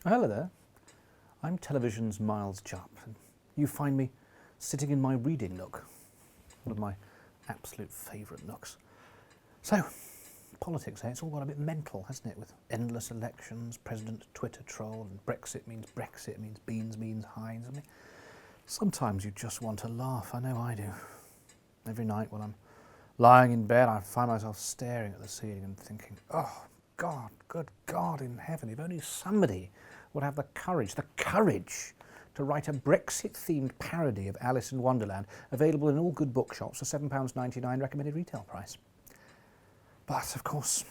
Hello there. I'm television's Miles Jupp, and you find me sitting in my reading nook, one of my absolute favourite nooks. So, politics, it's all got a bit mental, hasn't it, with endless elections, President Twitter troll, and Brexit means beans means Heinz. I mean, sometimes you just want to laugh, I know I do. Every night when I'm lying in bed, I find myself staring at the ceiling and thinking, oh, God, good God in heaven, if only somebody would have the courage to write a Brexit-themed parody of Alice in Wonderland, available in all good bookshops for £7.99 recommended retail price. But, of course,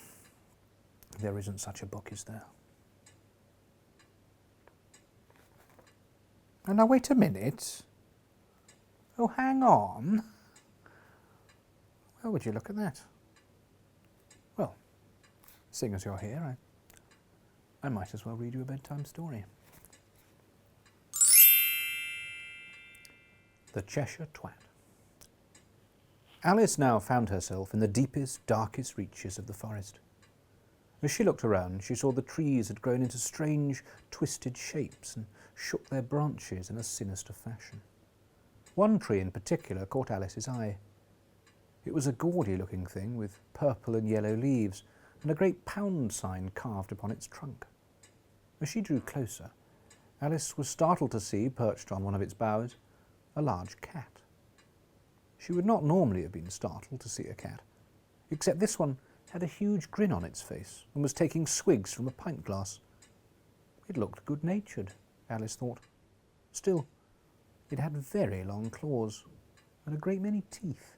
there isn't such a book, is there? Oh, now, wait a minute. Oh, hang on. Well, would you look at that? Well, seeing as you're here, I might as well read you a bedtime story. The Cheshire Twat. Alice now found herself in the deepest, darkest reaches of the forest. As she looked around, she saw the trees had grown into strange, twisted shapes and shook their branches in a sinister fashion. One tree in particular caught Alice's eye. It was a gaudy-looking thing with purple and yellow leaves and a great pound sign carved upon its trunk. As she drew closer, Alice was startled to see, perched on one of its boughs, a large cat. She would not normally have been startled to see a cat, except this one had a huge grin on its face and was taking swigs from a pint glass. It looked good-natured, Alice thought. Still, it had very long claws and a great many teeth.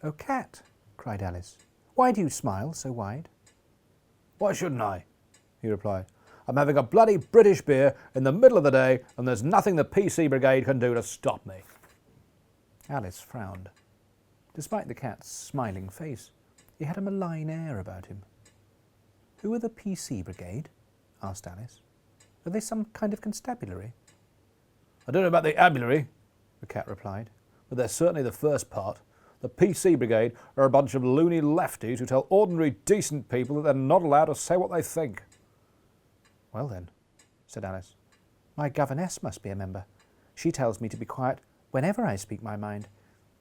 "Oh, cat," cried Alice, "why do you smile so wide?" "Why shouldn't I?" he replied. "I'm having a bloody British beer in the middle of the day, and there's nothing the PC Brigade can do to stop me." Alice frowned. Despite the cat's smiling face, he had a malign air about him. "Who are the PC Brigade?" asked Alice. "Are they some kind of constabulary?" "I don't know about the abulary," the cat replied, "but they're certainly the first part. The PC Brigade are a bunch of loony lefties who tell ordinary, decent people that they're not allowed to say what they think." "Well then," said Alice, "my governess must be a member. She tells me to be quiet whenever I speak my mind.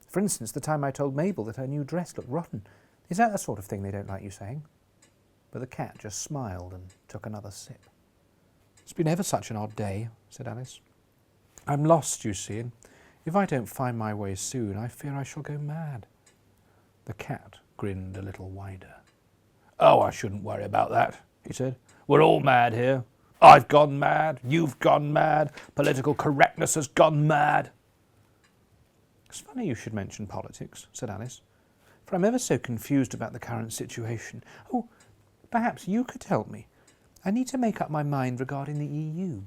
For instance, the time I told Mabel that her new dress looked rotten. Is that the sort of thing they don't like you saying?" But the cat just smiled and took another sip. "It's been ever such an odd day," said Alice. "I'm lost, you see, and if I don't find my way soon, I fear I shall go mad." The cat grinned a little wider. "Oh, I shouldn't worry about that," he said. "We're all mad here. I've gone mad, you've gone mad, political correctness has gone mad." "It's funny you should mention politics," said Alice, "for I'm ever so confused about the current situation. Oh, perhaps you could help me. I need to make up my mind regarding the EU."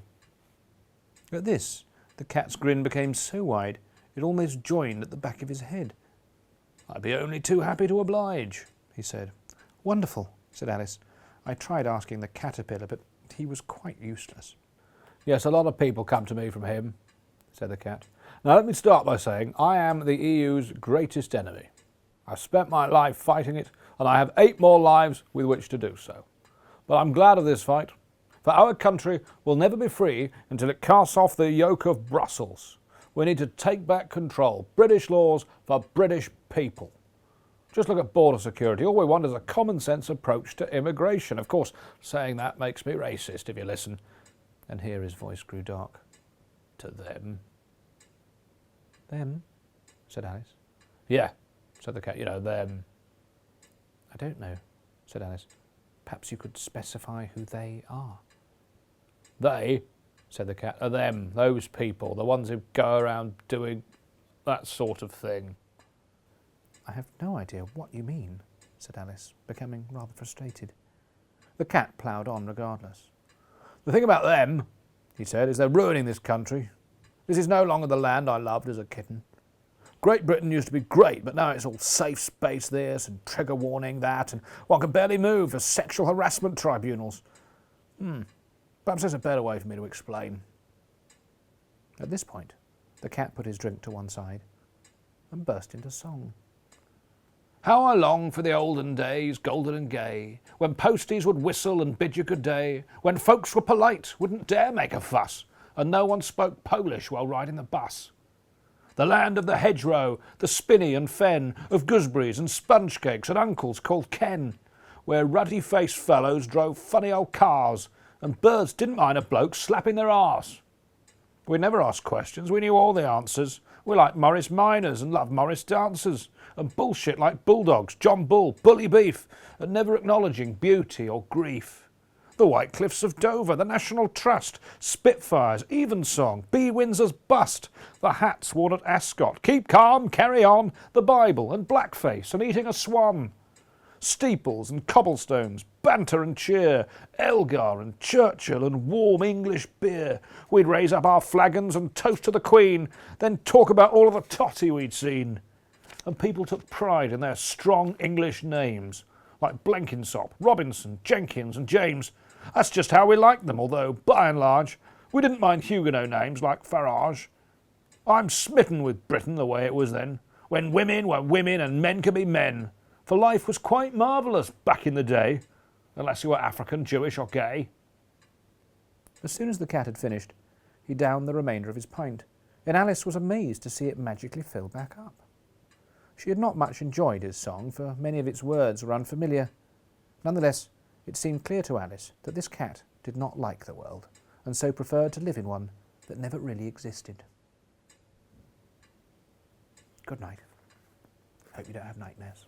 At this, the cat's grin became so wide it almost joined at the back of his head. "I'd be only too happy to oblige," he said. "Wonderful," said Alice. "I tried asking the caterpillar, but he was quite useless." "Yes, a lot of people come to me from him," said the cat. "Now let me start by saying I am the EU's greatest enemy. I've spent my life fighting it, and I have 8 more lives with which to do so. But I'm glad of this fight, for our country will never be free until it casts off the yoke of Brussels. We need to take back control. British laws for British people. Just look at border security. All we want is a common-sense approach to immigration. Of course, saying that makes me racist if you listen." And here his voice grew dark. "To them." "Them?" said Alice. "Yeah," said the cat. "You know, them." "I don't know," said Alice. "Perhaps you could specify who they are." "They," said the cat, "are them, those people, the ones who go around doing that sort of thing." "I have no idea what you mean," said Alice, becoming rather frustrated. The cat ploughed on regardless. "The thing about them," he said, "is they're ruining this country. This is no longer the land I loved as a kitten. Great Britain used to be great, but now it's all safe space this and trigger warning that, and one can barely move for sexual harassment tribunals. Perhaps there's a better way for me to explain." At this point, the cat put his drink to one side and burst into song. How I long for the olden days, golden and gay, when posties would whistle and bid you good day, when folks were polite, wouldn't dare make a fuss, and no one spoke Polish while riding the bus. The land of the hedgerow, the spinney and fen, of gooseberries and sponge cakes and uncles called Ken, where ruddy-faced fellows drove funny old cars, and birds didn't mind a bloke slapping their arse. We never asked questions, we knew all the answers. We liked Morris miners and loved Morris dancers, and bullshit like bulldogs, John Bull, bully beef, and never acknowledging beauty or grief. The White Cliffs of Dover, the National Trust, Spitfires, Evensong, B. Windsor's bust, the hats worn at Ascot, Keep Calm, Carry On, the Bible, and blackface, and eating a swan. Steeples and cobblestones, banter and cheer, Elgar and Churchill and warm English beer. We'd raise up our flagons and toast to the Queen, then talk about all of the totty we'd seen. And people took pride in their strong English names, like Blenkinsop, Robinson, Jenkins and James. That's just how we liked them, although, by and large, we didn't mind Huguenot names like Farage. I'm smitten with Britain the way it was then, when women were women and men could be men. For life was quite marvellous back in the day, unless you were African, Jewish or gay. As soon as the cat had finished, he downed the remainder of his pint, and Alice was amazed to see it magically fill back up. She had not much enjoyed his song, for many of its words were unfamiliar. Nonetheless, it seemed clear to Alice that this cat did not like the world, and so preferred to live in one that never really existed. Good night. Hope you don't have nightmares.